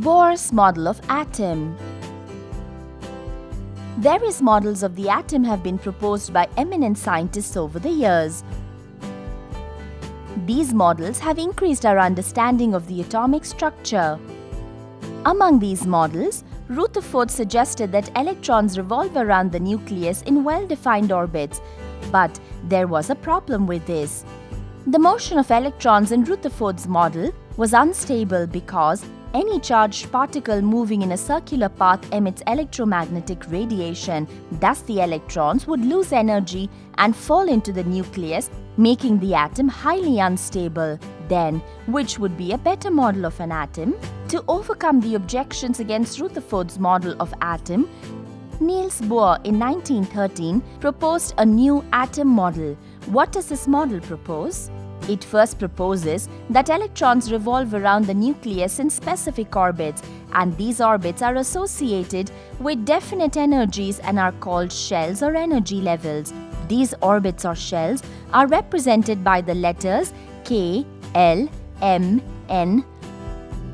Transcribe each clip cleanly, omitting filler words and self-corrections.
Bohr's model of atom. Various models of the atom have been proposed by eminent scientists over the years. These models have increased our understanding of the atomic structure. Among these models, Rutherford suggested that electrons revolve around the nucleus in well-defined orbits, but there was a problem with this. The motion of electrons in Rutherford's model was unstable because any charged particle moving in a circular path emits electromagnetic radiation. Thus, the electrons would lose energy and fall into the nucleus, making the atom highly unstable. Then, which would be a better model of an atom? To overcome the objections against Rutherford's model of atom, Niels Bohr in 1913 proposed a new atom model. What does this model propose? It first proposes that electrons revolve around the nucleus in specific orbits, and these orbits are associated with definite energies and are called shells or energy levels. These orbits or shells are represented by the letters K, L, M, N.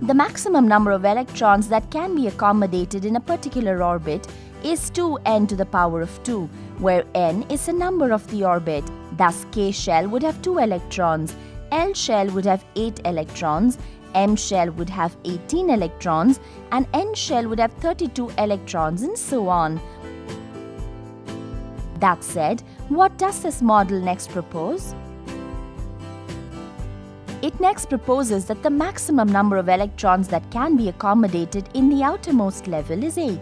The maximum number of electrons that can be accommodated in a particular orbit is 2n to the power of 2, where n is the number of the orbit. Thus, K shell would have 2 electrons, L shell would have 8 electrons, M shell would have 18 electrons, and N shell would have 32 electrons, and so on. That said, what does this model next propose? It next proposes that the maximum number of electrons that can be accommodated in the outermost level is 8.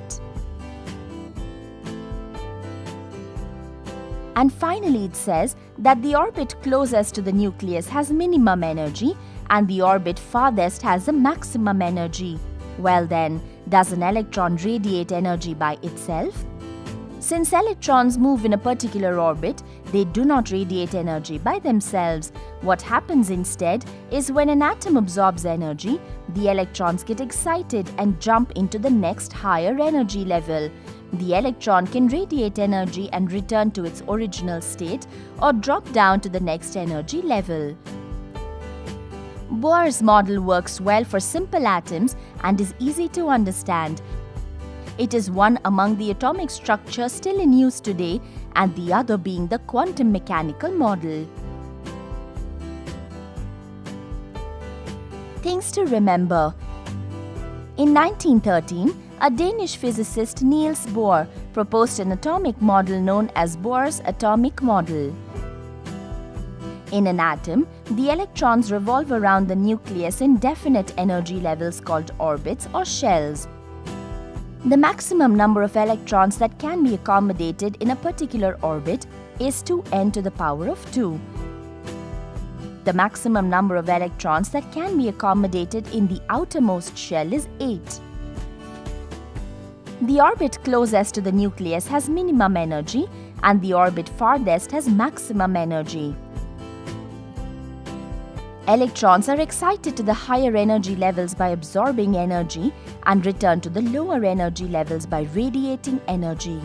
And finally, it says that the orbit closest to the nucleus has minimum energy and the orbit farthest has the maximum energy. Well then, does an electron radiate energy by itself? Since electrons move in a particular orbit, they do not radiate energy by themselves. What happens instead is when an atom absorbs energy, the electrons get excited and jump into the next higher energy level. The electron can radiate energy and return to its original state or drop down to the next energy level. Bohr's model works well for simple atoms and is easy to understand. It is one among the atomic structures still in use today, and the other being the quantum mechanical model. Things to remember. In 1913, a Danish physicist, Niels Bohr, proposed an atomic model known as Bohr's atomic model. In an atom, the electrons revolve around the nucleus in definite energy levels called orbits or shells. The maximum number of electrons that can be accommodated in a particular orbit is 2n to the power of 2. The maximum number of electrons that can be accommodated in the outermost shell is 8. The orbit closest to the nucleus has minimum energy and the orbit farthest has maximum energy. Electrons are excited to the higher energy levels by absorbing energy and return to the lower energy levels by radiating energy.